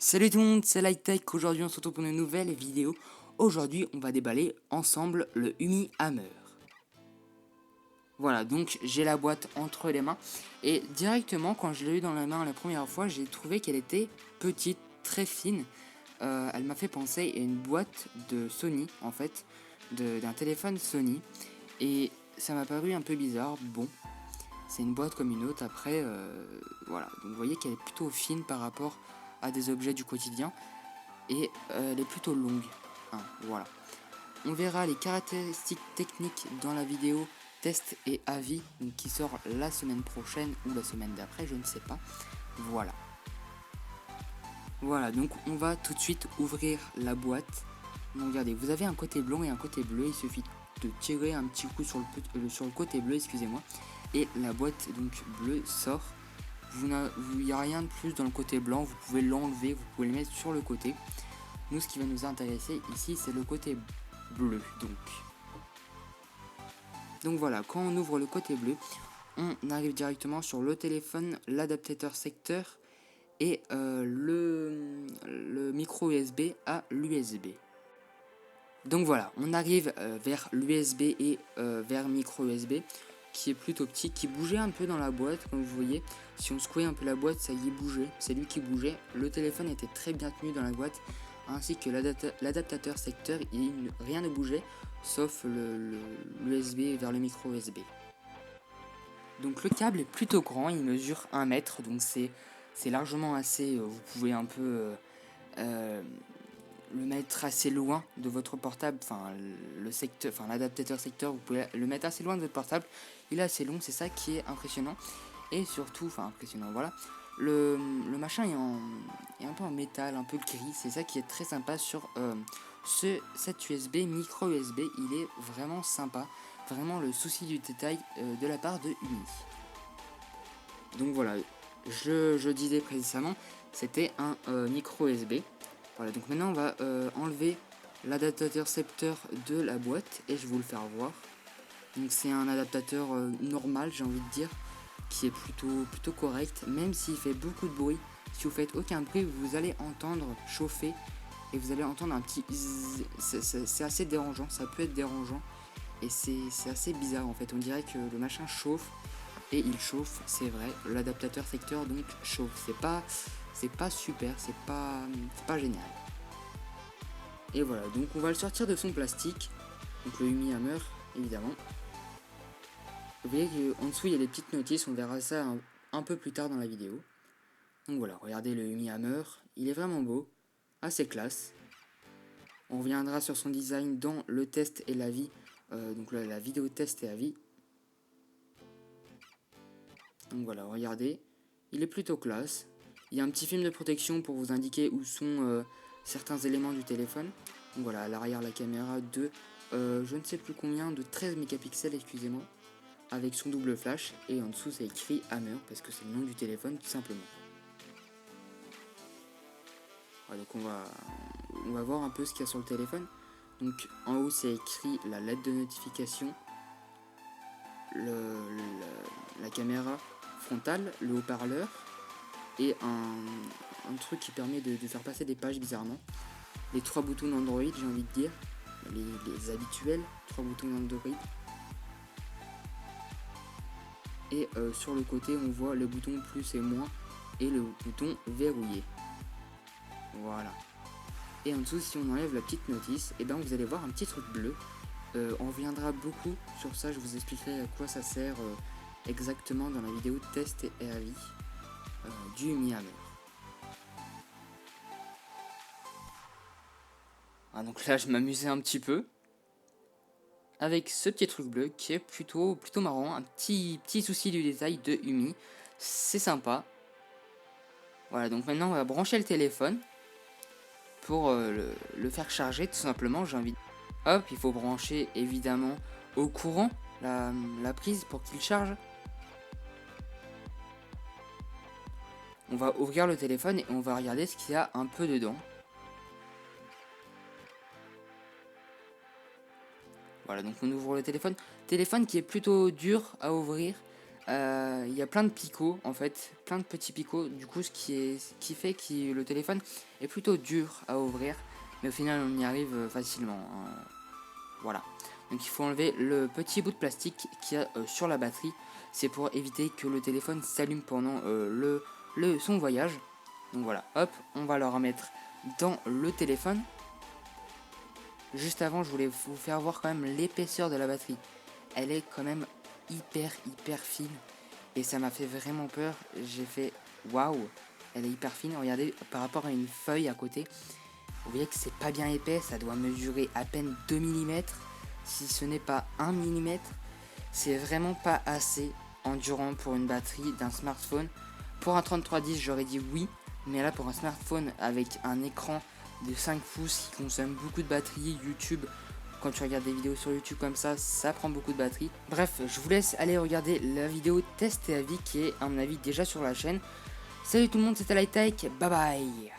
Salut tout le monde, c'est LightTech. Aujourd'hui on se retrouve pour une nouvelle vidéo. Aujourd'hui on va déballer ensemble le Umi Hammer. Voilà, donc j'ai la boîte entre les mains. Et directement quand je l'ai eu dans la main la première fois, j'ai trouvé qu'elle était petite, très fine. Elle m'a fait penser à une boîte de Sony en fait, d'un téléphone Sony. Et ça m'a paru un peu bizarre. Bon, c'est une boîte comme une autre. Après, voilà, donc vous voyez qu'elle est plutôt fine par rapport à des objets du quotidien. Et elle est plutôt longue. Hein, voilà. On verra les caractéristiques techniques dans la vidéo test et avis donc qui sort la semaine prochaine ou la semaine d'après, je ne sais pas. Voilà. Voilà, donc on va tout de suite ouvrir la boîte. Donc regardez, vous avez un côté blanc et un côté bleu. Il suffit de tirer un petit coup sur le côté bleu, excusez-moi. Et la boîte donc bleue sort. Il n'y a rien de plus dans le côté blanc. Vous pouvez l'enlever, vous pouvez le mettre sur le côté. Nous, ce qui va nous intéresser ici, c'est le côté bleu. Donc voilà, quand on ouvre le côté bleu, on arrive directement sur le téléphone, l'adaptateur secteur et le micro USB à l'USB. Donc voilà, on arrive vers l'USB et vers micro USB qui est plutôt petit, qui bougeait un peu dans la boîte, comme vous voyez. Si on secouait un peu la boîte, ça y bougeait, c'est lui qui bougeait. Le téléphone était très bien tenu dans la boîte, ainsi que l'adaptateur secteur, rien ne bougeait, sauf l'USB vers le micro USB. Donc le câble est plutôt grand, il mesure 1 mètre, donc c'est largement assez, vous pouvez un peu le mettre assez loin de votre portable, l'adaptateur secteur, vous pouvez le mettre assez loin de votre portable. Il est assez long, c'est ça qui est impressionnant. Et surtout, impressionnant, voilà. Le machin est un peu en métal, un peu gris, c'est ça qui est très sympa sur cette USB, micro USB, il est vraiment sympa. Vraiment le souci du détail de la part de Umi. Donc voilà, je disais précédemment, c'était un micro USB. Voilà, donc maintenant on va enlever l'adaptateur secteur de la boîte et je vais vous le faire voir. Donc c'est un adaptateur normal, j'ai envie de dire, qui est plutôt correct, même s'il fait beaucoup de bruit. Si vous faites aucun bruit, vous allez entendre chauffer et vous allez entendre un petit zzz. C'est assez dérangeant, ça peut être dérangeant et c'est assez bizarre en fait. On dirait que le machin chauffe et il chauffe, c'est vrai. L'adaptateur secteur donc chauffe. C'est pas super, c'est pas génial. Et voilà, donc on va le sortir de son plastique. Donc le Umi Hammer, évidemment. Vous voyez qu'en dessous il y a des petites notices, on verra ça un peu plus tard dans la vidéo. Donc voilà, regardez le Umi Hammer, il est vraiment beau, assez classe. On reviendra sur son design dans le test et l'avis, donc la vidéo test et avis. Donc voilà, regardez, il est plutôt classe. Il y a un petit film de protection pour vous indiquer où sont certains éléments du téléphone. Donc voilà, à l'arrière la caméra de je ne sais plus combien, de 13 mégapixels, excusez-moi, avec son double flash. Et en dessous c'est écrit Hammer parce que c'est le nom du téléphone tout simplement. Voilà, donc on va voir un peu ce qu'il y a sur le téléphone. Donc en haut c'est écrit la lettre de notification, la caméra frontale, le haut-parleur et un truc qui permet de faire passer des pages bizarrement. Les 3 boutons d'Android, j'ai envie de dire, les habituels 3 boutons d'Android. Et sur le côté on voit le bouton plus et moins et le bouton verrouillé. Voilà. Et en dessous, si on enlève la petite notice, et ben vous allez voir un petit truc bleu. On reviendra beaucoup sur ça, je vous expliquerai à quoi ça sert exactement dans la vidéo test et avis du Umi Hammer. Ah, donc là je m'amusais un petit peu avec ce petit truc bleu qui est plutôt marrant, un petit souci du détail de Umi, c'est sympa. Voilà, donc maintenant on va brancher le téléphone pour le faire charger tout simplement. J'ai envie de... Hop, il faut brancher évidemment au courant la prise pour qu'il charge. On va ouvrir le téléphone et on va regarder ce qu'il y a un peu dedans. Voilà, donc on ouvre le téléphone. Téléphone qui est plutôt dur à ouvrir il y a plein de picots en fait, plein de petits picots, du coup ce qui fait que le téléphone est plutôt dur à ouvrir, mais au final on y arrive facilement, hein. Voilà, donc il faut enlever le petit bout de plastique qu'il y a sur la batterie, c'est pour éviter que le téléphone s'allume pendant son voyage. Donc voilà, hop, on va le remettre dans le téléphone. Juste avant, je voulais vous faire voir quand même l'épaisseur de la batterie. Elle est quand même hyper fine. Et ça m'a fait vraiment peur. J'ai fait waouh, elle est hyper fine. Regardez, par rapport à une feuille à côté, vous voyez que c'est pas bien épais. Ça doit mesurer à peine 2 mm, si ce n'est pas 1 mm. C'est vraiment pas assez endurant pour une batterie d'un smartphone. Pour un 3310, j'aurais dit oui. Mais là, pour un smartphone avec un écran de 5 pouces qui consomme beaucoup de batterie, YouTube, quand tu regardes des vidéos sur YouTube comme ça prend beaucoup de batterie. Bref, je vous laisse aller regarder la vidéo test et avis qui est à mon avis déjà sur la chaîne. Salut tout le monde, c'était Light Tech, bye bye.